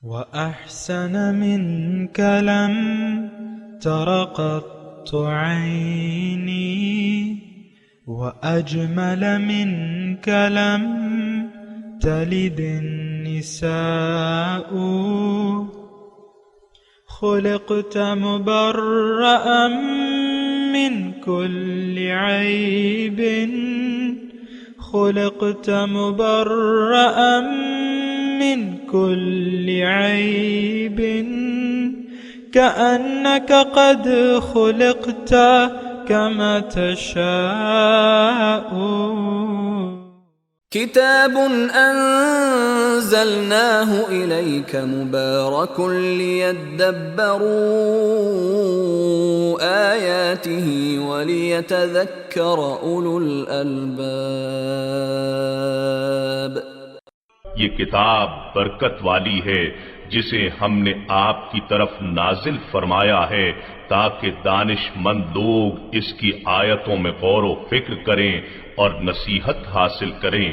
وأحسن منك لم تر قط عيني وأجمل منك لم تلد النساء خلقت مبرأ من كل عيب خلقت مبرأ من كل عيب كأنك قد خلقت كما تشاء كتاب أنزلناه إليك مبارك ليدبروا آياته وليتذكر أولو الألباب. یہ کتاب برکت والی ہے جسے ہم نے آپ کی طرف نازل فرمایا ہے تاکہ دانش مند لوگ اس کی آیتوں میں غور و فکر کریں اور نصیحت حاصل کریں.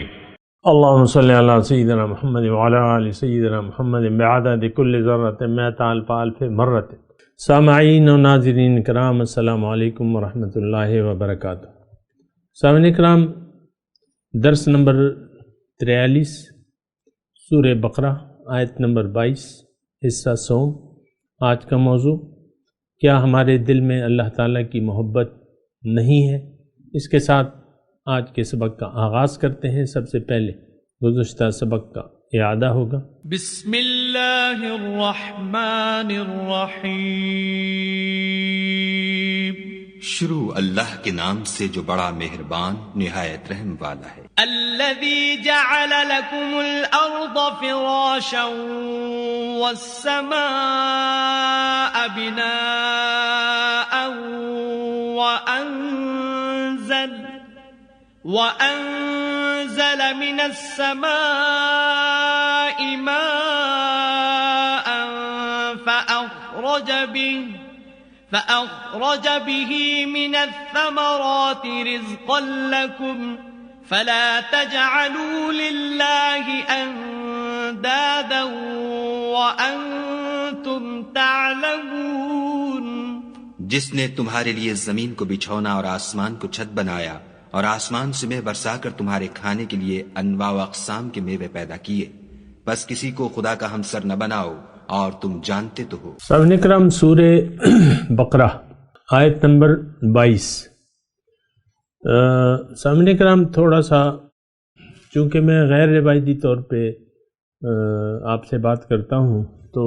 اللہم صلی علی سیدنا محمد وعلی آل سیدنا محمد بعدد کل ذرۃ مئۃ الف الف مرۃ. سامعین و ناظرین کرام، السلام علیکم ورحمۃ اللہ وبرکاتہ. سامعین کرام، درس نمبر 43 سورہ بقرہ آیت نمبر 22 حصہ سوم. آج کا موضوع: کیا ہمارے دل میں اللہ تعالیٰ کی محبت نہیں ہے؟ اس کے ساتھ آج کے سبق کا آغاز کرتے ہیں. سب سے پہلے گزشتہ سبق کا اعادہ ہوگا. بسم اللہ الرحمن الرحیم. شروع اللہ کے نام سے جو بڑا مہربان نہایت رحم والا ہے. الذي جعل لكم الأرض فراشا والسماء بناء وأنزل من السماء ماء فأخرج به من الثمرات رزقا لكم فلا تجعلوا لله أندادا وأنتم تعلمون. جس نے تمہارے لیے زمین کو بچھونا اور آسمان کو چھت بنایا اور آسمان سے مے برسا کر تمہارے کھانے کے لیے انواع و اقسام کے میوے پیدا کیے، بس کسی کو خدا کا ہمسر نہ بناؤ اور تم جانتے تو ہو. سامعین کرام، سورہ بقرہ آیت نمبر 22. سامعین کرام، تھوڑا سا چونکہ میں غیر روایتی طور پہ آپ سے بات کرتا ہوں تو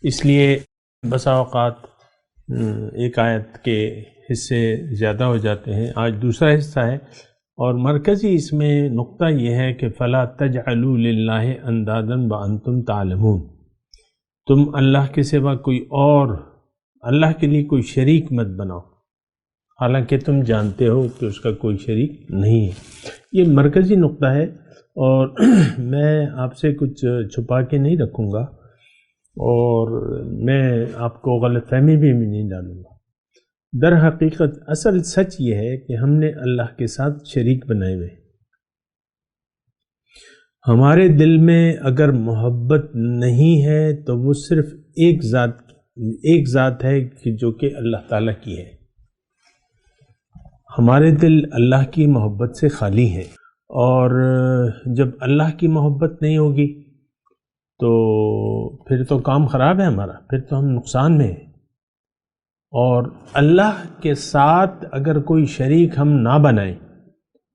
اس لیے بسا اوقات ایک آیت کے حصے زیادہ ہو جاتے ہیں. آج دوسرا حصہ ہے اور مرکزی اس میں نقطہ یہ ہے کہ فلا تجعلوا للہ اندادا وانتم تعلمون. تم اللہ کے سوا کوئی اور اللہ کے لیے کوئی شریک مت بناؤ حالانکہ تم جانتے ہو کہ اس کا کوئی شریک نہیں ہے. یہ مرکزی نقطہ ہے اور میں آپ سے کچھ چھپا کے نہیں رکھوں گا اور میں آپ کو غلط فہمی بھی نہیں ڈالوں گا. در حقیقت اصل سچ یہ ہے کہ ہم نے اللہ کے ساتھ شریک بنائے ہوئے. ہمارے دل میں اگر محبت نہیں ہے تو وہ صرف ایک ذات ہے کہ جو کہ اللہ تعالیٰ کی ہے. ہمارے دل اللہ کی محبت سے خالی ہیں اور جب اللہ کی محبت نہیں ہوگی تو پھر تو کام خراب ہے ہمارا، پھر تو ہم نقصان میں ہیں. اور اللہ کے ساتھ اگر کوئی شریک ہم نہ بنائیں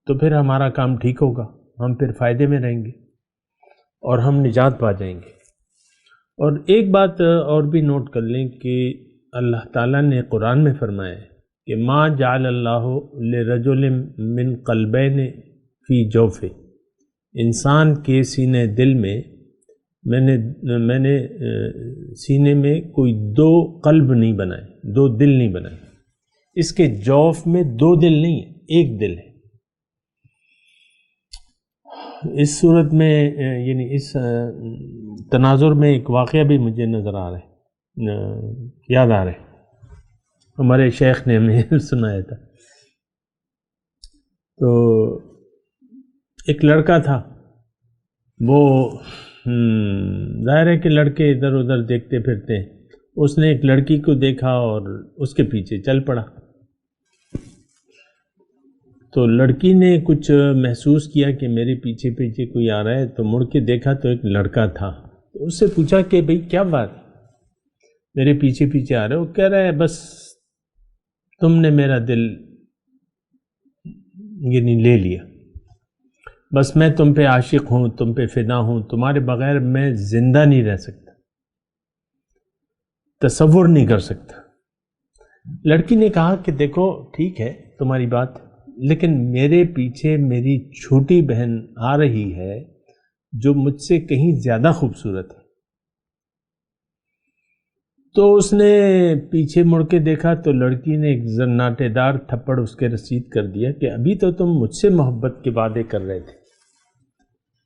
تو پھر ہمارا کام ٹھیک ہوگا، ہم پھر فائدے میں رہیں گے اور ہم نجات پا جائیں گے. اور ایک بات اور بھی نوٹ کر لیں کہ اللہ تعالیٰ نے قرآن میں فرمایا ہے کہ ما جعل اللہ لرجل من قلبین فی جوف. انسان کے سینے دل میں میں نے سینے میں کوئی دو قلب نہیں بنائے، دو دل نہیں بنائے. اس کے جوف میں دو دل نہیں ہے، ایک دل ہے. اس صورت میں یعنی اس تناظر میں ایک واقعہ بھی مجھے نظر آ رہا ہے، یاد آ رہا ہے. ہمارے شیخ نے ہمیں سنایا تھا. تو ایک لڑکا تھا، وہ ظاہر ہے کہ لڑکے ادھر ادھر دیکھتے پھرتے ہیں، اس نے ایک لڑکی کو دیکھا اور اس کے پیچھے چل پڑا، تو لڑکی نے کچھ محسوس کیا کہ میرے پیچھے پیچھے کوئی آ رہا ہے، تو مڑ کے دیکھا تو ایک لڑکا تھا، تو اس سے پوچھا کہ بھئی کیا بات میرے پیچھے پیچھے آ رہے ہو؟ کہہ رہا ہے بس تم نے میرا دل یعنی لے لیا، بس میں تم پہ عاشق ہوں، تم پہ فدا ہوں، تمہارے بغیر میں زندہ نہیں رہ سکتا، تصور نہیں کر سکتا۔ لڑکی نے کہا کہ دیکھو ٹھیک ہے تمہاری بات، لیکن میرے پیچھے میری چھوٹی بہن آ رہی ہے جو مجھ سے کہیں زیادہ خوبصورت ہے۔ تو اس نے پیچھے مڑ کے دیکھا تو لڑکی نے ایک زناٹے دار تھپڑ اس کے رسید کر دیا کہ ابھی تو تم مجھ سے محبت کے وعدے کر رہے تھے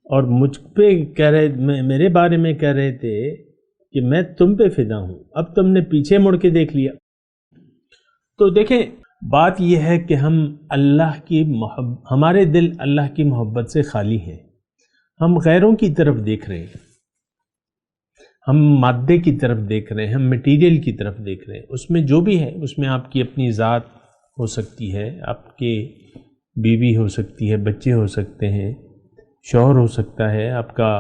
اور مجھ پہ کہہ رہے، میرے بارے میں کہہ رہے تھے کہ میں تم پہ فدا ہوں، اب تم نے پیچھے مڑ کے دیکھ لیا۔ تو دیکھیں بات یہ ہے کہ ہم اللہ کی ہمارے دل اللہ کی محبت سے خالی ہیں، ہم غیروں کی طرف دیکھ رہے ہیں، ہم مادے کی طرف دیکھ رہے ہیں، ہم میٹیریل کی طرف دیکھ رہے ہیں، اس میں جو بھی ہے اس میں آپ کی اپنی ذات ہو سکتی ہے، آپ کے بیوی ہو سکتی ہے، بچے ہو سکتے ہیں، شوہر ہو سکتا ہے، آپ کا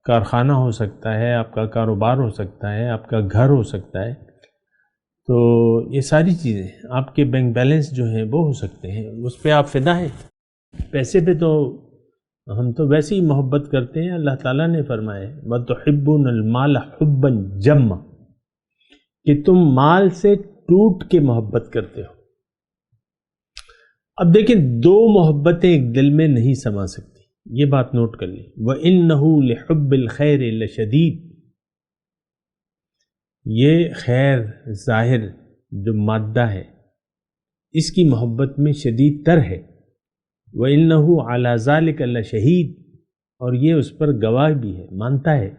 کارخانہ ہو سکتا ہے، آپ کا کاروبار ہو سکتا ہے، آپ کا گھر ہو سکتا ہے، تو یہ ساری چیزیں آپ کے بینک بیلنس جو ہیں وہ ہو سکتے ہیں، اس پہ آپ فدا ہیں۔ پیسے پہ تو ہم تو ویسے ہی محبت کرتے ہیں، اللہ تعالیٰ نے فرمایا وَتُحِبُّونَ الْمَالَ حُبًّا جَمًّا کہ تم مال سے ٹوٹ کے محبت کرتے ہو۔ اب دیکھیں دو محبتیں ایک دل میں نہیں سما سکتی، یہ بات نوٹ کر لیں۔ وَإِنَّهُ لِحُبِّ الْخَيْرِ لَشَدِيدٌ، یہ خیر ظاہر جو مادہ ہے اس کی محبت میں شدید تر ہے۔ وَإِنَّهُ عَلَى ذَلِكَ لَشَهِيدٌ، اور یہ اس پر گواہ بھی ہے، مانتا ہے۔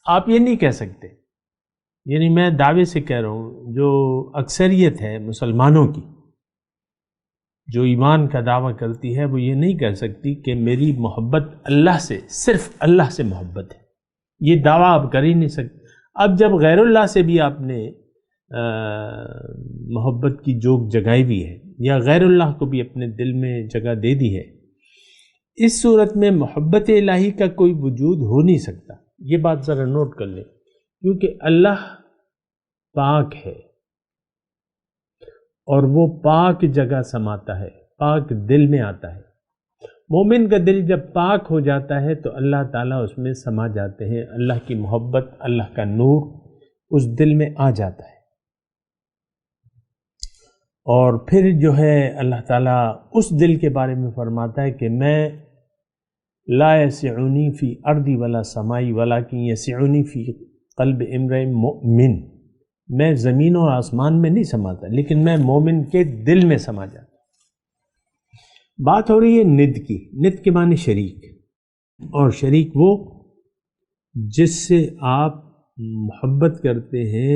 آپ یہ نہیں کہہ سکتے، یعنی میں دعوے سے کہہ رہا ہوں جو اکثریت ہے مسلمانوں کی جو ایمان کا دعویٰ کرتی ہے وہ یہ نہیں کہہ سکتی کہ میری محبت اللہ سے، صرف اللہ سے محبت ہے، یہ دعویٰ آپ کر ہی نہیں سکتے۔ اب جب غیر اللہ سے بھی آپ نے محبت کی جوک جگائی بھی ہے یا غیر اللہ کو بھی اپنے دل میں جگہ دے دی ہے، اس صورت میں محبت الہی کا کوئی وجود ہو نہیں سکتا۔ یہ بات ذرا نوٹ کر لیں، کیونکہ اللہ پاک ہے اور وہ پاک جگہ سماتا ہے، پاک دل میں آتا ہے۔ مومن کا دل جب پاک ہو جاتا ہے تو اللہ تعالیٰ اس میں سما جاتے ہیں، اللہ کی محبت، اللہ کا نور اس دل میں آ جاتا ہے، اور پھر جو ہے اللہ تعالیٰ اس دل کے بارے میں فرماتا ہے کہ میں لا یسعنی فی ارضی ولا سمائی ولکن یسعنی فی قلب امرئ مؤمن، میں زمین اور آسمان میں نہیں سماتا لیکن میں مومن کے دل میں سما جاتا۔ بات ہو رہی ہے ند کی، ند کے معنی شریک، اور شریک وہ جس سے آپ محبت کرتے ہیں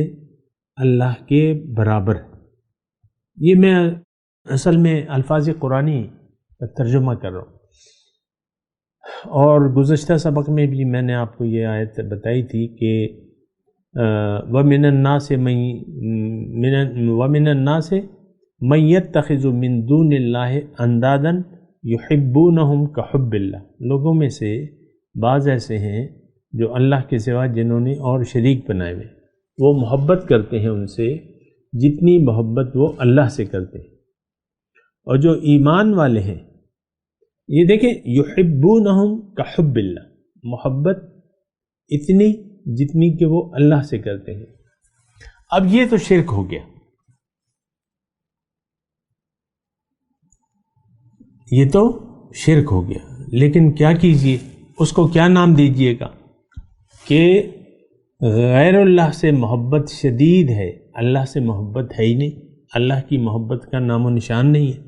اللہ کے برابر۔ یہ میں اصل میں الفاظ قرآنی کا ترجمہ کر رہا ہوں، اور گزشتہ سبق میں بھی میں نے آپ کو یہ آیت بتائی تھی کہ وَمِنَ النَّاسِ مَن يَتَّخِذُ مِن دُونِ اللَّهِ أَندَادًا يُحِبُّونَهُمْ كَحُبِّ اللَّهِ، لوگوں میں سے بعض ایسے ہیں جو اللہ کے سوا جنہوں نے اور شریک بنائے ہوئے، وہ محبت کرتے ہیں ان سے جتنی محبت وہ اللہ سے کرتے ہیں۔ اور جو ایمان والے ہیں یہ دیکھیں یحبونہم کحب اللہ، محبت اتنی جتنی کہ وہ اللہ سے کرتے ہیں۔ اب یہ تو شرک ہو گیا، یہ تو شرک ہو گیا، لیکن کیا کیجئے، اس کو کیا نام دیجئے گا کہ غیر اللہ سے محبت شدید ہے، اللہ سے محبت ہے ہی نہیں، اللہ کی محبت کا نام و نشان نہیں ہے۔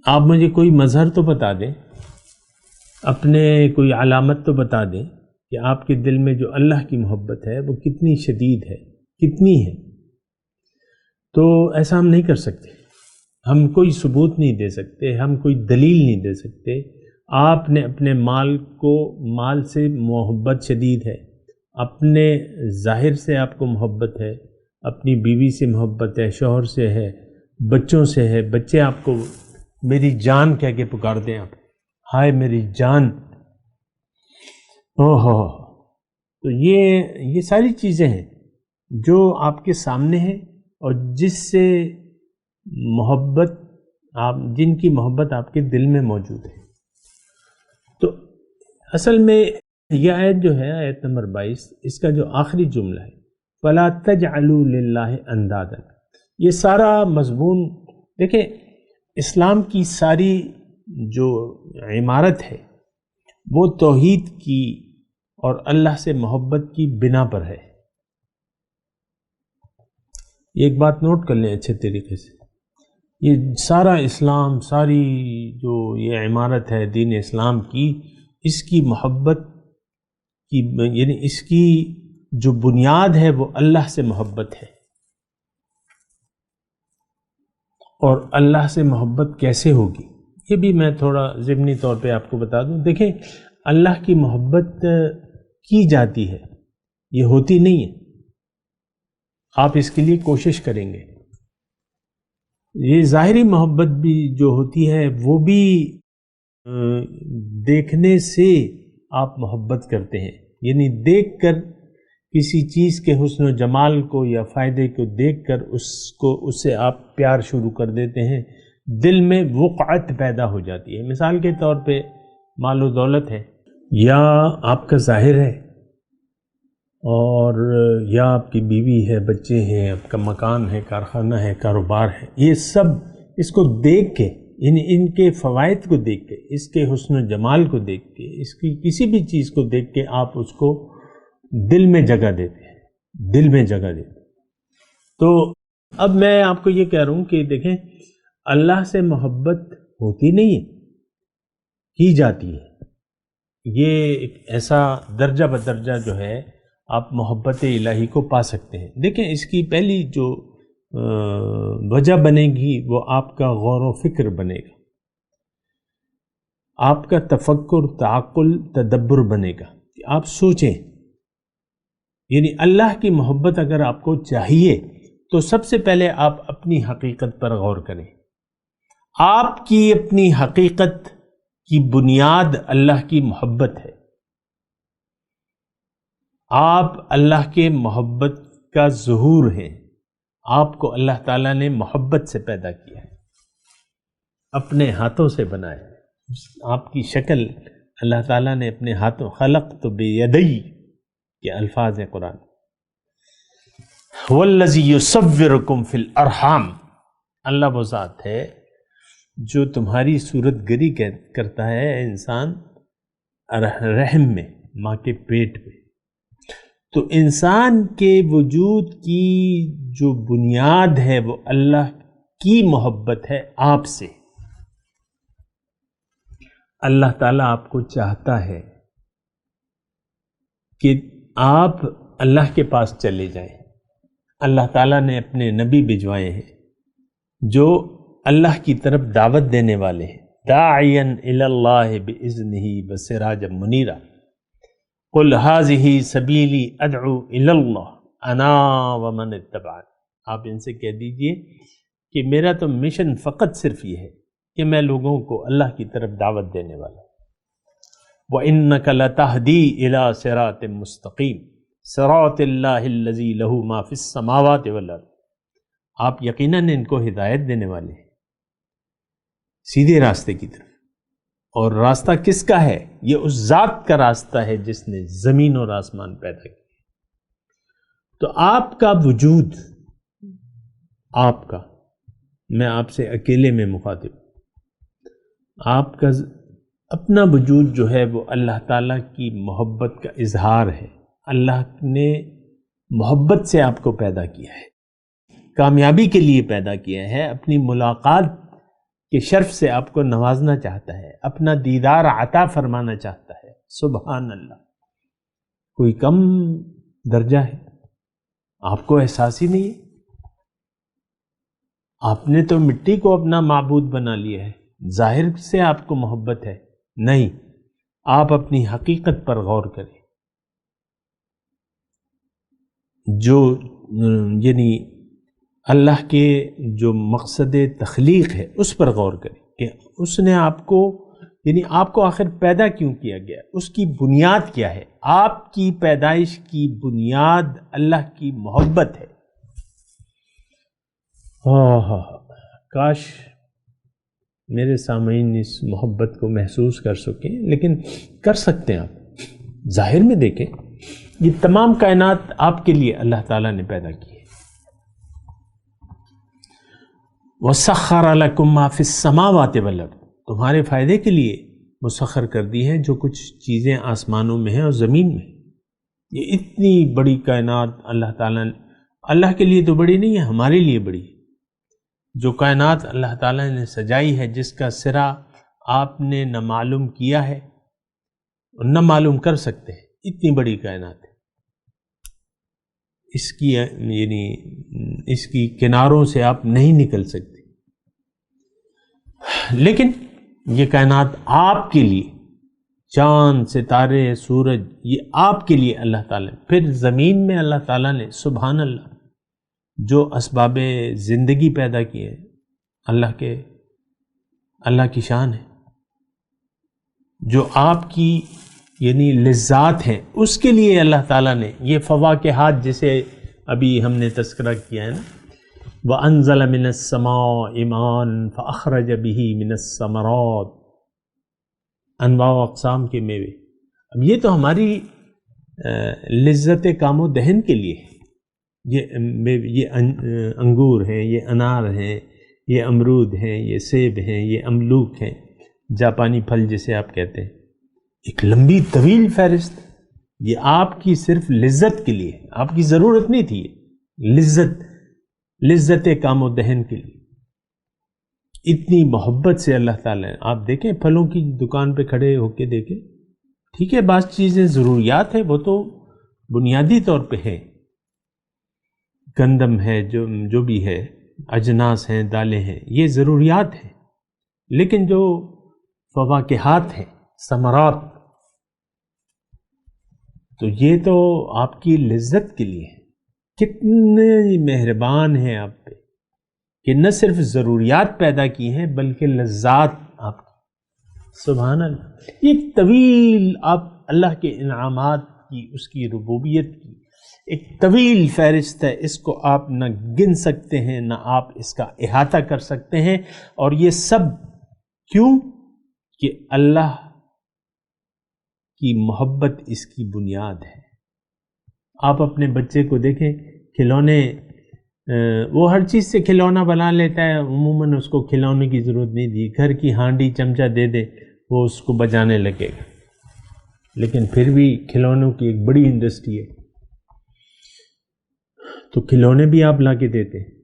آپ مجھے کوئی مظہر تو بتا دیں، اپنے کوئی علامت تو بتا دیں کہ آپ کے دل میں جو اللہ کی محبت ہے وہ کتنی شدید ہے، کتنی ہے۔ تو ایسا ہم نہیں کر سکتے، ہم کوئی ثبوت نہیں دے سکتے، ہم کوئی دلیل نہیں دے سکتے، آپ نے اپنے مال سے محبت شدید ہے، اپنے ظاہر سے آپ کو محبت ہے، اپنی بیوی سے محبت ہے، شوہر سے ہے، بچوں سے ہے، بچے آپ کو میری جان کہہ کے پکارتے ہیں، آپ ہائے میری جان، اوہ، تو یہ ساری چیزیں ہیں جو آپ کے سامنے ہیں اور جس سے محبت جن کی محبت آپ کے دل میں موجود ہے۔ تو اصل میں یہ آیت جو ہے، آیت نمبر 22، اس کا جو آخری جملہ ہے فَلَا تَجْعَلُوا لِلَّهِ أَنْدَادًا، یہ سارا مضمون دیکھیں، اسلام کی ساری جو عمارت ہے وہ توحید کی اور اللہ سے محبت کی بنا پر ہے۔ ایک بات نوٹ کر لیں اچھے طریقے سے، یہ سارا اسلام، ساری جو یہ عمارت ہے دین اسلام کی، اس کی محبت کی یعنی اس کی جو بنیاد ہے وہ اللہ سے محبت ہے۔ اور اللہ سے محبت کیسے ہوگی یہ بھی میں تھوڑا ضمنی طور پہ آپ کو بتا دوں۔ دیکھیں، اللہ کی محبت کی جاتی ہے، یہ ہوتی نہیں ہے۔ آپ اس کے لیے کوشش کریں گے۔ یہ ظاہری محبت بھی جو ہوتی ہے وہ بھی دیکھنے سے آپ محبت کرتے ہیں، یعنی دیکھ کر کسی چیز کے حسن و جمال کو یا فائدے کو دیکھ کر اس سے آپ پیار شروع کر دیتے ہیں، دل میں وقعت پیدا ہو جاتی ہے۔ مثال کے طور پہ مال و دولت ہے، یا آپ کا ظاہر ہے، اور یا آپ کی بیوی ہے، بچے ہیں، آپ کا مکان ہے، کارخانہ ہے، کاروبار ہے، یہ سب اس کو دیکھ کے، یعنی ان کے فوائد کو دیکھ کے، اس کے حسن و جمال کو دیکھ کے، اس کی کسی بھی چیز کو دیکھ کے آپ اس کو دل میں جگہ دیتے ہیں، دل میں جگہ دیتے ہیں۔ تو اب میں آپ کو یہ کہہ رہا ہوں کہ دیکھیں، اللہ سے محبت ہوتی نہیں ہے، کی جاتی ہے۔ یہ ایک ایسا درجہ بدرجہ جو ہے آپ محبت الہی کو پا سکتے ہیں۔ دیکھیں، اس کی پہلی جو وجہ بنے گی وہ آپ کا غور و فکر بنے گا، آپ کا تفکر، تعقل، تدبر بنے گا کہ آپ سوچیں۔ یعنی اللہ کی محبت اگر آپ کو چاہیے تو سب سے پہلے آپ اپنی حقیقت پر غور کریں۔ آپ کی اپنی حقیقت کی بنیاد اللہ کی محبت ہے۔ آپ اللہ کے محبت کا ظہور ہیں، آپ کو اللہ تعالیٰ نے محبت سے پیدا کیا ہے، اپنے ہاتھوں سے بنایا ہے۔ آپ کی شکل اللہ تعالیٰ نے اپنے ہاتھوں، خلقت بیدی کے الفاظ ہیں قرآن۔ والذی یصورکم فی الارحام، اللہ وہ ذات ہے جو تمہاری صورت گری کرتا ہے انسان رحم میں، ماں کے پیٹ میں۔ تو انسان کے وجود کی جو بنیاد ہے وہ اللہ کی محبت ہے آپ سے۔ اللہ تعالیٰ آپ کو چاہتا ہے کہ آپ اللہ کے پاس چلے جائیں۔ اللہ تعالیٰ نے اپنے نبی بھجوائے ہیں جو اللہ کی طرف دعوت دینے والے ہیں، داعیا الی اللہ باذنہ وسراجا منیرا، قل ھذہ سبیلی ادعو الی اللہ انا ومن اتبعن۔ آپ ان سے کہہ دیجئے کہ میرا تو مشن فقط صرف یہ ہے کہ میں لوگوں کو اللہ کی طرف دعوت دینے والا ہوں۔ وَإِنَّكَ لَتَهْدِي إِلَى صِرَاطٍ مُسْتَقِيمٍ صِرَاطِ اللَّهِ الَّذِي لَهُ مَا فِي السَّمَاوَاتِ وَالْأَرْضِ۔ آپ یقیناً ان کو ہدایت دینے والے ہیں سیدھے راستے کی طرف۔ اور راستہ کس کا ہے؟ یہ اس ذات کا راستہ ہے جس نے زمین اور آسمان پیدا کیے۔ تو آپ کا وجود، آپ کا، میں آپ سے اکیلے میں مخاطب، آپ کا اپنا وجود جو ہے وہ اللہ تعالیٰ کی محبت کا اظہار ہے۔ اللہ نے محبت سے آپ کو پیدا کیا ہے، کامیابی کے لیے پیدا کیا ہے، اپنی ملاقات کے شرف سے آپ کو نوازنا چاہتا ہے، اپنا دیدار عطا فرمانا چاہتا ہے۔ سبحان اللہ، کوئی کم درجہ ہے؟ آپ کو احساس ہی نہیں ہے؟ آپ نے تو مٹی کو اپنا معبود بنا لیا ہے، ظاہر سے آپ کو محبت ہے نہیں، آپ اپنی حقیقت پر غور کریں، جو یعنی اللہ کے جو مقصد تخلیق ہے اس پر غور کریں کہ اس نے آپ کو یعنی آپ کو آخر پیدا کیوں کیا گیا، اس کی بنیاد کیا ہے۔ آپ کی پیدائش کی بنیاد اللہ کی محبت ہے۔ کاش میرے سامعین اس محبت کو محسوس کر سکیں، لیکن کر سکتے ہیں آپ۔ ظاہر میں دیکھیں، یہ تمام کائنات آپ کے لیے اللہ تعالیٰ نے پیدا کی ہے۔ وَسَخَّرَ لَكُم مَّا فِي السَّمَاوَاتِ وَالْأَرْضِ، تمہارے فائدے کے لیے مسخر کر دی ہے جو کچھ چیزیں آسمانوں میں ہیں اور زمین میں۔ یہ اتنی بڑی کائنات اللہ تعالیٰ نے، اللہ کے لیے تو بڑی نہیں ہے، ہمارے لیے بڑی ہے۔ جو کائنات اللہ تعالیٰ نے سجائی ہے، جس کا سرا آپ نے نہ معلوم کیا ہے اور نہ معلوم کر سکتے ہیں، اتنی بڑی کائنات ہے۔ اس کی یعنی اس کی کناروں سے آپ نہیں نکل سکتے، لیکن یہ کائنات آپ کے لیے، چاند، ستارے، سورج، یہ آپ کے لیے اللہ تعالیٰ۔ پھر زمین میں اللہ تعالیٰ نے سبحان اللہ جو اسباب زندگی پیدا کیے ہیں، اللہ کی شان ہے۔ جو آپ کی یعنی لذات ہیں، اس کے لیے اللہ تعالیٰ نے یہ فواکہات، جسے ابھی ہم نے تذکرہ کیا ہے نا، وَأَنزَلَ مِنَ السَّمَاءِ مَاءً فَأَخْرَجَ بِهِ مِنَ الثَّمَرَاتِ، انواع و اقسام کے میوے۔ اب یہ تو ہماری لذت کام و دہن کے لیے ہے۔ یہ انگور ہیں، یہ انار ہیں، یہ امرود ہیں، یہ سیب ہیں، یہ املوک ہیں، جاپانی پھل جسے آپ کہتے ہیں۔ ایک لمبی طویل فہرست، یہ آپ کی صرف لذت کے لیے، آپ کی ضرورت نہیں تھی، لذت کام و دہن کے لیے۔ اتنی محبت سے اللہ تعالیٰ، آپ دیکھیں پھلوں کی دکان پہ کھڑے ہو کے دیکھیں، ٹھیک ہے بعض چیزیں ضروریات ہیں، وہ تو بنیادی طور پہ ہیں، گندم ہے، جو بھی ہے، اجناس ہیں، دالیں ہیں، یہ ضروریات ہیں، لیکن جو فواکہات ہیں، ثمرات، تو یہ تو آپ کی لذت کے لیے ہے۔ کتنے مہربان ہیں آپ پہ کہ نہ صرف ضروریات پیدا کی ہیں بلکہ لذات آپ کی۔ سبحان اللہ، یہ طویل آپ اللہ کے انعامات کی، اس کی ربوبیت کی ایک طویل فہرست ہے، اس کو آپ نہ گن سکتے ہیں، نہ آپ اس کا احاطہ کر سکتے ہیں۔ اور یہ سب کیوں؟ کہ اللہ کی محبت اس کی بنیاد ہے۔ آپ اپنے بچے کو دیکھیں، کھلونے، وہ ہر چیز سے کھلونا بنا لیتا ہے، عموماً اس کو کھلونے کی ضرورت نہیں دی، گھر کی ہانڈی چمچہ دے دے وہ اس کو بجانے لگے گا، لیکن پھر بھی کھلونوں کی ایک بڑی انڈسٹری ہے، تو کھلونے بھی آپ لا کے دیتے ہیں۔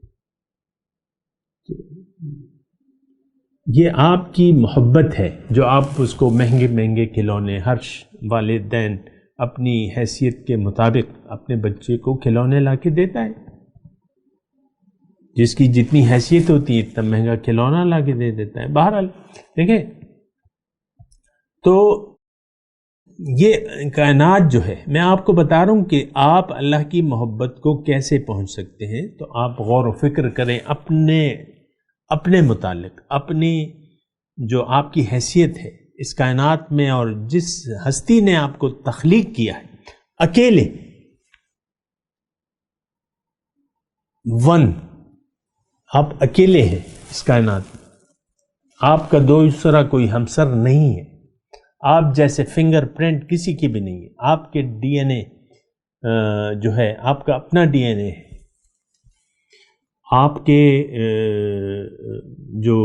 یہ آپ کی محبت ہے جو آپ اس کو مہنگے مہنگے کھلونے، ہر والدین اپنی حیثیت کے مطابق اپنے بچے کو کھلونے لا کے دیتا ہے، جس کی جتنی حیثیت ہوتی ہے اتنا مہنگا کھلونا لا کے دے دیتا ہے۔ بہرحال دیکھیں، تو یہ کائنات جو ہے، میں آپ کو بتا رہا ہوں کہ آپ اللہ کی محبت کو کیسے پہنچ سکتے ہیں۔ تو آپ غور و فکر کریں اپنے متعلق، اپنی جو آپ کی حیثیت ہے اس کائنات میں، اور جس ہستی نے آپ کو تخلیق کیا ہے، اکیلے آپ اکیلے ہیں اس کائنات میں، آپ کا دوسرا کوئی ہمسر نہیں ہے، آپ جیسے فنگر پرنٹ کسی کی بھی نہیں ہے، آپ کے ڈی این اے جو ہے آپ کا اپنا ڈی این اے ہے، آپ کے جو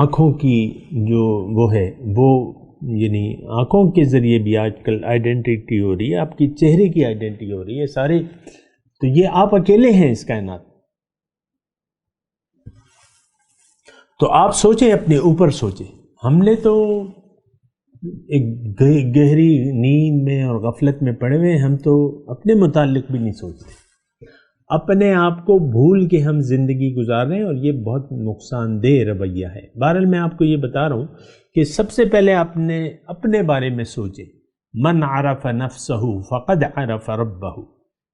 آنکھوں کی جو وہ ہے، وہ یعنی آنکھوں کے ذریعے بھی آج کل آئیڈینٹی ہو رہی ہے، آپ کی چہرے کی آئیڈینٹی ہو رہی ہے سارے، تو یہ آپ اکیلے ہیں اس کائنات۔ تو آپ سوچیں، اپنے اوپر سوچیں، ہم نے تو ایک گہری نیند میں اور غفلت میں پڑے ہوئے ہیں، ہم تو اپنے متعلق بھی نہیں سوچتے۔ اپنے آپ کو بھول کے ہم زندگی گزار رہے ہیں، اور یہ بہت نقصان دہ رویہ ہے۔ بہرحال میں آپ کو یہ بتا رہا ہوں کہ سب سے پہلے آپ نے اپنے بارے میں سوچیں، من عرف نفسہ فقد عرف ربہ،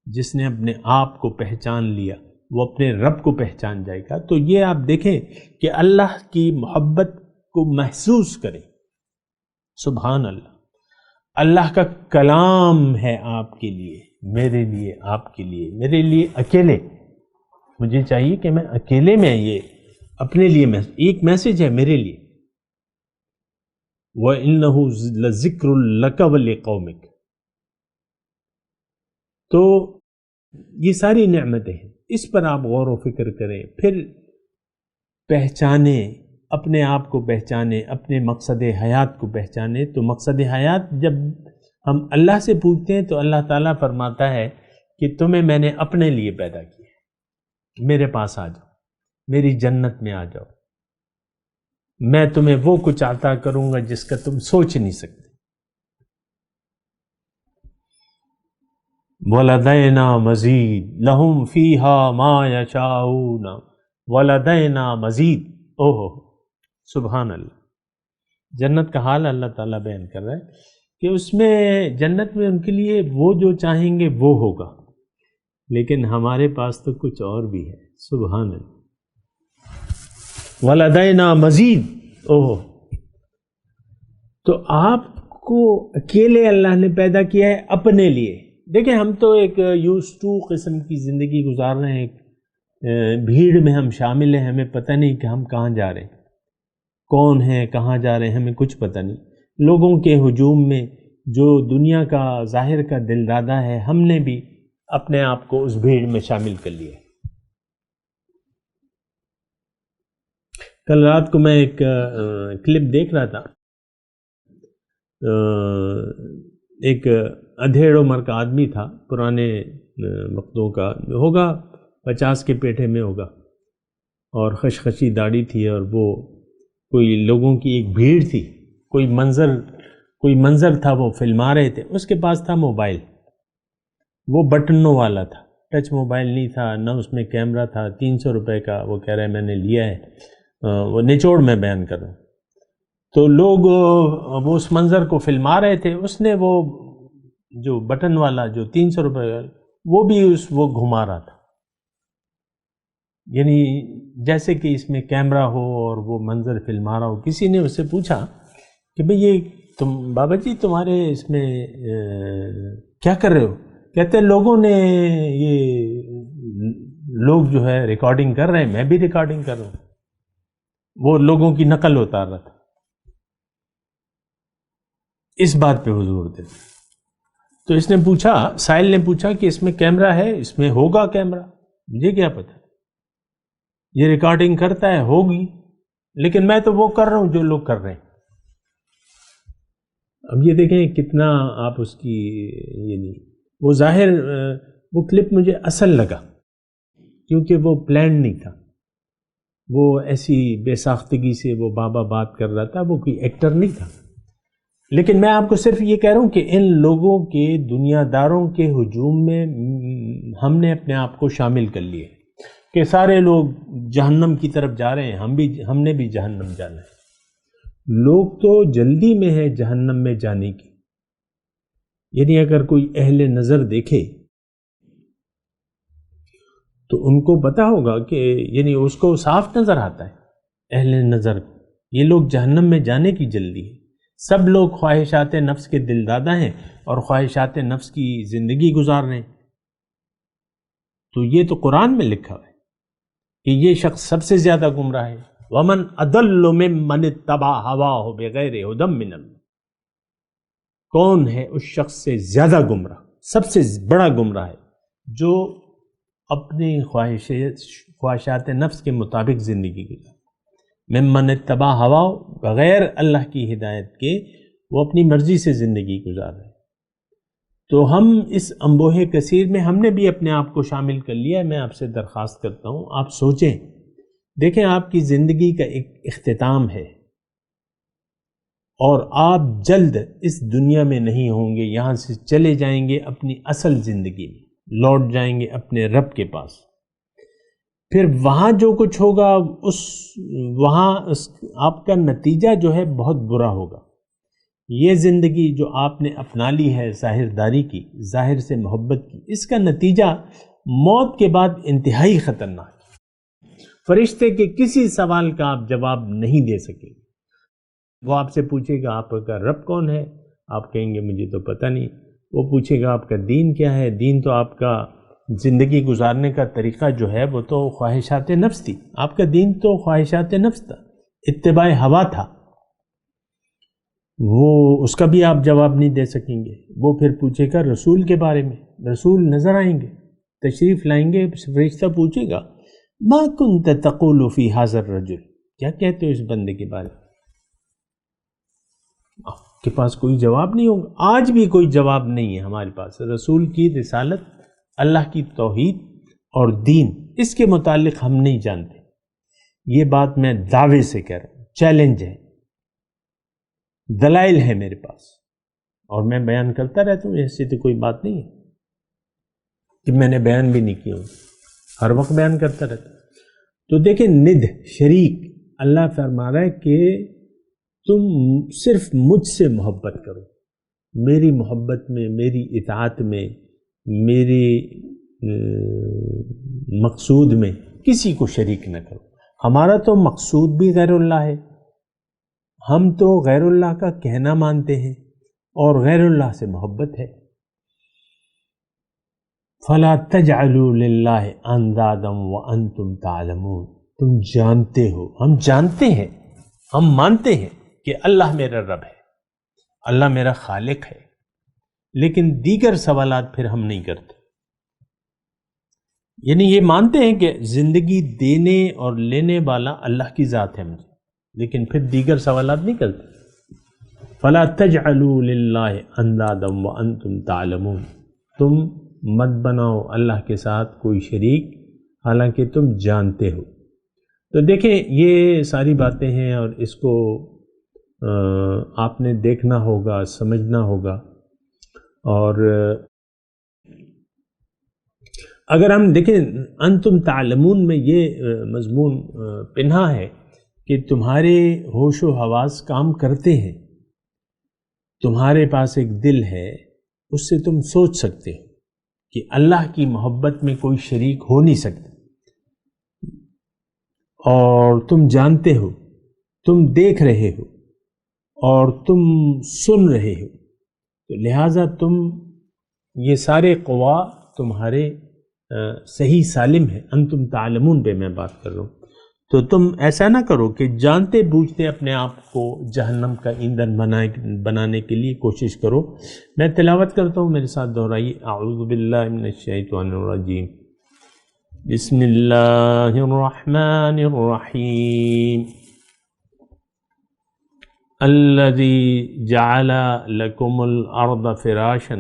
جس نے اپنے آپ کو پہچان لیا وہ اپنے رب کو پہچان جائے گا۔ تو یہ آپ دیکھیں کہ اللہ کی محبت کو محسوس کریں۔ سبحان اللہ، اللہ کا کلام ہے آپ کے لیے، میرے لیے، آپ کے لیے، میرے لیے اکیلے۔ مجھے چاہیے کہ میں اکیلے میں یہ اپنے لیے ایک میسج ہے میرے لیے، وَإِنَّهُ لَذِكْرٌ لَكَ وَلِقَوْمِكَ۔ تو یہ ساری نعمتیں ہیں، اس پر آپ غور و فکر کریں، پھر پہچانیں، اپنے آپ کو پہچانیں، اپنے مقصد حیات کو پہچانیں۔ تو مقصد حیات جب ہم اللہ سے پوچھتے ہیں تو اللہ تعالیٰ فرماتا ہے کہ تمہیں میں نے اپنے لیے پیدا کیا، میرے پاس آ جاؤ، میری جنت میں آ جاؤ، میں تمہیں وہ کچھ عطا کروں گا جس کا تم سوچ نہیں سکتے۔ وَلَدَيْنَا مَزِيدٌ لَهُمْ فِيهَا مَا يَشَاءُونَ وَلَدَيْنَا مَزِيدٌ۔ اوہ سبحان اللہ، جنت کا حال اللہ تعالیٰ بیان کر رہا ہے کہ اس میں، جنت میں ان کے لیے وہ جو چاہیں گے وہ ہوگا، لیکن ہمارے پاس تو کچھ اور بھی ہے۔ سبحان اللہ، وَلَدَيْنَا مَزِيدٌ۔ اوہ، تو آپ کو اکیلے اللہ نے پیدا کیا ہے اپنے لیے۔ دیکھیں ہم تو ایک یوز-ٹو قسم کی زندگی گزار رہے ہیں، ایک بھیڑ میں ہم شامل ہیں، ہمیں پتہ نہیں کہ ہم کہاں جا رہے ہیں، کون ہیں، کہاں جا رہے ہیں، ہمیں کچھ پتہ نہیں۔ لوگوں کے ہجوم میں جو دنیا کا ظاہر کا دل دادا ہے، ہم نے بھی اپنے آپ کو اس بھیڑ میں شامل کر لیا ہے۔ کل رات کو میں ایک کلپ دیکھ رہا تھا، ایک ادھیڑ عمر کا آدمی تھا، پرانے وقتوں کا ہوگا، 50 کے پیٹھے میں ہوگا، اور خشخشی داڑھی تھی، اور وہ کوئی لوگوں کی ایک بھیڑ تھی، کوئی منظر تھا، وہ فلما رہے تھے، اس کے پاس تھا موبائل، وہ بٹنوں والا تھا، ٹچ موبائل نہیں تھا، نہ اس میں کیمرہ تھا، 300 روپے کا وہ کہہ رہا ہے میں نے لیا ہے، وہ نچوڑ میں بیان کر رہا ہوں۔ تو لوگ وہ اس منظر کو فلما رہے تھے، اس نے وہ جو بٹن والا جو 300 روپے وہ بھی وہ گھما رہا تھا، یعنی جیسے کہ اس میں کیمرہ ہو اور وہ منظر فلما رہا ہو۔ کسی نے اس سے پوچھا کہ بھئی یہ تم بابا جی تمہارے اس میں کیا کر رہے ہو؟ کہتے ہیں لوگوں نے، یہ لوگ جو ہے ریکارڈنگ کر رہے ہیں، میں بھی ریکارڈنگ کر رہا ہوں۔ وہ لوگوں کی نقل اتار رہا تھا۔ اس بات پہ حضور تھے، تو اس نے پوچھا، سائل نے پوچھا کہ اس میں کیمرہ ہے، اس میں ہوگا کیمرہ؟ مجھے کیا پتہ، یہ ریکارڈنگ کرتا ہے، ہوگی، لیکن میں تو وہ کر رہا ہوں جو لوگ کر رہے ہیں۔ اب یہ دیکھیں کتنا آپ اس کی، یعنی وہ ظاہر، وہ کلپ مجھے اصل لگا کیونکہ وہ پلان نہیں تھا، وہ ایسی بے ساختگی سے وہ بابا بات کر رہا تھا، وہ کوئی ایکٹر نہیں تھا۔ لیکن میں آپ کو صرف یہ کہہ رہا ہوں کہ ان لوگوں کے، دنیا داروں کے ہجوم میں ہم نے اپنے آپ کو شامل کر لیا کہ سارے لوگ جہنم کی طرف جا رہے ہیں، ہم نے بھی جہنم جانا ہے۔ لوگ تو جلدی میں ہے جہنم میں جانے کی، یعنی اگر کوئی اہل نظر دیکھے تو ان کو پتہ ہوگا کہ، یعنی اس کو صاف نظر آتا ہے اہل نظر کو، یہ لوگ جہنم میں جانے کی جلدی ہے۔ سب لوگ خواہشات نفس کے دل دادا ہیں اور خواہشات نفس کی زندگی گزار رہے ہیں۔ تو یہ تو قرآن میں لکھا ہے کہ یہ شخص سب سے زیادہ گمراہ ہے۔ وَمَنْ أَضَلُّ مِمَّنِ اتَّبَعَ هَوَاهُ بِغَيْرِ هُدًى مِّنَ اللَّهِ۔ کون ہے اس شخص سے زیادہ گمراہ، سب سے بڑا گمراہ ہے جو اپنی خواہشات نفس کے مطابق زندگی گزارے۔ ممن اتبع ہوا، بغیر اللہ کی ہدایت کے وہ اپنی مرضی سے زندگی گزار رہے ہیں۔ تو ہم اس انبوہ کثیر میں ہم نے بھی اپنے آپ کو شامل کر لیا ہے۔ میں آپ سے درخواست کرتا ہوں، آپ سوچیں، دیکھیں آپ کی زندگی کا ایک اختتام ہے اور آپ جلد اس دنیا میں نہیں ہوں گے، یہاں سے چلے جائیں گے اپنی اصل زندگی میں۔ لوٹ جائیں گے اپنے رب کے پاس۔ پھر وہاں جو کچھ ہوگا وہاں آپ کا نتیجہ جو ہے بہت برا ہوگا۔ یہ زندگی جو آپ نے اپنا لی ہے ظاہر داری کی، ظاہر سے محبت کی، اس کا نتیجہ موت کے بعد انتہائی خطرناک ہے۔ فرشتے کے کسی سوال کا آپ جواب نہیں دے سکیں گے۔ وہ آپ سے پوچھے گا آپ کا رب کون ہے، آپ کہیں گے مجھے تو پتہ نہیں۔ وہ پوچھے گا آپ کا دین کیا ہے، دین تو آپ کا زندگی گزارنے کا طریقہ جو ہے وہ تو خواہشات نفس تھی، آپ کا دین تو خواہشات نفس تھا، اتباع ہوا تھا، وہ اس کا بھی آپ جواب نہیں دے سکیں گے۔ وہ پھر پوچھے گا رسول کے بارے میں، رسول نظر آئیں گے، تشریف لائیں گے، فرشتہ پوچھے گا ما کنت تقول فی ھذا الرجل، کیا کہتے ہو اس بندے کے بارے میں؟ آپ کے پاس کوئی جواب نہیں ہوگا، آج بھی کوئی جواب نہیں ہے ہمارے پاس۔ رسول کی رسالت، اللہ کی توحید اور دین، اس کے متعلق ہم نہیں جانتے۔ یہ بات میں دعوے سے کہہ رہا ہوں، چیلنج ہے، دلائل ہے میرے پاس، اور میں بیان کرتا رہتا ہوں، ایسی تو کوئی بات نہیں ہے کہ میں نے بیان بھی نہیں کیا ہوں، ہر وقت بیان کرتا رہتا ہوں۔ تو دیکھیں ند، شریک، اللہ فرما رہا ہے کہ تم صرف مجھ سے محبت کرو، میری محبت میں، میری اطاعت میں، میری مقصود میں کسی کو شریک نہ کرو۔ ہمارا تو مقصود بھی غیر اللہ ہے، ہم تو غیر اللہ کا کہنا مانتے ہیں اور غیر اللہ سے محبت ہے۔ فَلَا تَجْعَلُوا لِلَّهِ أَنْدَادًا وَأَنْتُمْ تَعْلَمُونَ، تم جانتے ہو، ہم جانتے ہیں، ہم مانتے ہیں کہ اللہ میرا رب ہے، اللہ میرا خالق ہے، لیکن دیگر سوالات پھر ہم نہیں کرتے۔ یعنی یہ مانتے ہیں کہ زندگی دینے اور لینے والا اللہ کی ذات ہے مجھے، لیکن پھر دیگر سوالات نہیں کرتے۔ فَلَا تَجْعَلُوا لِلَّهِ أَنْدَادًا وَأَنْتُمْ تَعْلَمُونَ، تم مت بناؤ اللہ کے ساتھ کوئی شریک حالانکہ تم جانتے ہو۔ تو دیکھیں یہ ساری باتیں ہیں اور اس کو آپ نے دیکھنا ہوگا، سمجھنا ہوگا، اور اگر ہم دیکھیں انتم تعلمون میں یہ مضمون پنہا ہے کہ تمہارے ہوش و حواس کام کرتے ہیں، تمہارے پاس ایک دل ہے، اس سے تم سوچ سکتے ہو کہ اللہ کی محبت میں کوئی شریک ہو نہیں سکتا، اور تم جانتے ہو، تم دیکھ رہے ہو اور تم سن رہے ہو، تو لہٰذا تم یہ سارے قوا تمہارے صحیح سالم ہے۔ انتم تعلمون پہ میں بات کر رہا ہوں، تو تم ایسا نہ کرو کہ جانتے بوجھتے اپنے آپ کو جہنم کا ایندھن بنانے کے لیے کوشش کرو۔ میں تلاوت کرتا ہوں، میرے ساتھ دہرائیے۔ اعوذ باللہ من الشیطان الرجیم، بسم اللہ الرحمن الرحیم، الذی جعل لکم الارض فراشا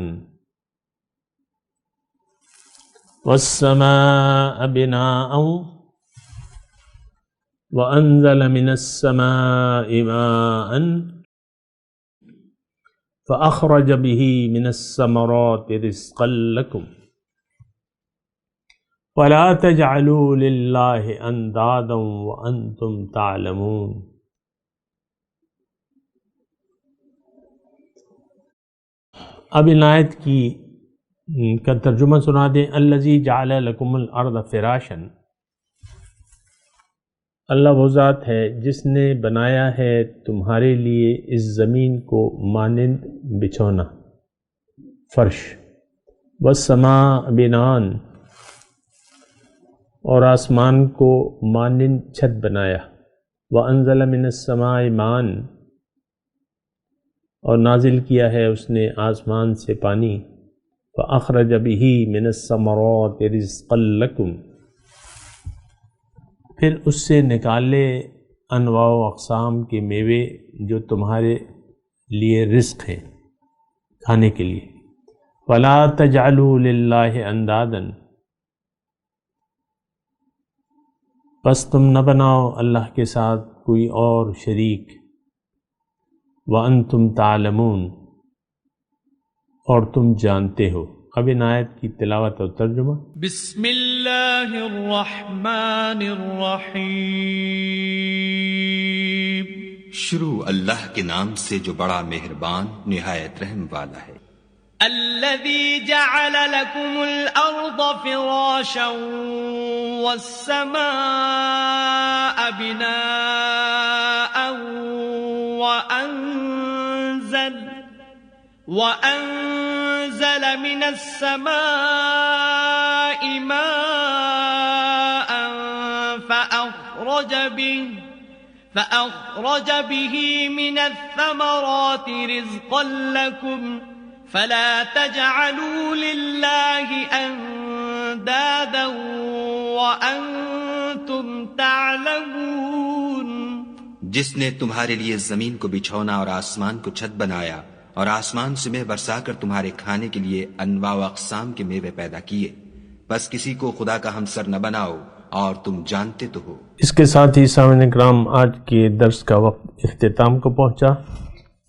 والسماء بناء وأنزل من السماء ماء فأخرج به من الثمرات رزقا لكم ولا تجعلوا لله أندادا وأنتم تعلمون۔ اب ان آیت کا ترجمہ سنا دیں۔ الذی جعل لکم الارض فراشا، اللہ وہ ذات ہے جس نے بنایا ہے تمہارے لیے اس زمین کو مانند بچھونا، فرش، والسماء بناء، اور آسمان کو مانند چھت بنایا، وانزل من السماء ماء، اور نازل کیا ہے اس نے آسمان سے پانی، فأخرج به من الثمرات رزقا لکم، پھر اس سے نکالے انواع و اقسام کے میوے جو تمہارے لیے رزق ہے کھانے کے لیے۔ ولا تجعلوا للہ اندادا، پس تم نہ بناؤ اللہ کے ساتھ کوئی اور شریک، وانتم تعلمون، اور تم جانتے ہو، اب ان آیت کی تلاوت اور ترجمہ۔ بسم اللہ الرحمن الرحیم۔ شروع اللہ کے نام سے جو بڑا مہربان نہایت رحم والا ہے۔ الذي جعل لكم الأرض فراشا والسماء بناء وأنزل من السماء ماء فأخرج به من الثمرات رزقا لكم فلا تجعلوا لله أندادا وأنتم تعلمون۔ جس نے تمہارے لیے زمین کو بچھونا اور آسمان کو چھت بنایا اور آسمان سے مے برسا کر تمہارے کھانے کے لیے انواع و اقسام کے میوے پیدا کیے، بس کسی کو خدا کا ہمسر نہ بناؤ اور تم جانتے تو ہو۔ اس کے ساتھ ہی سامعین کرام آج کے درس کا وقت اختتام کو پہنچا۔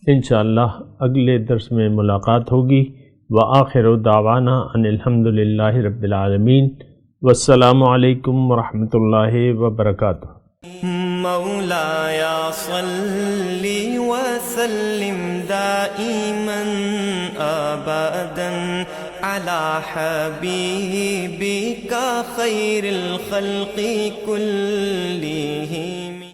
انشاءاللہ اگلے درس میں ملاقات ہوگی۔ وآخر دعوانا ان الحمد للہ رب العالمین، والسلام علیکم ورحمۃ اللہ وبرکاتہ۔ مولایا صلی وسلم دائما ابدا على حبیبک خیر الخلق كلهم۔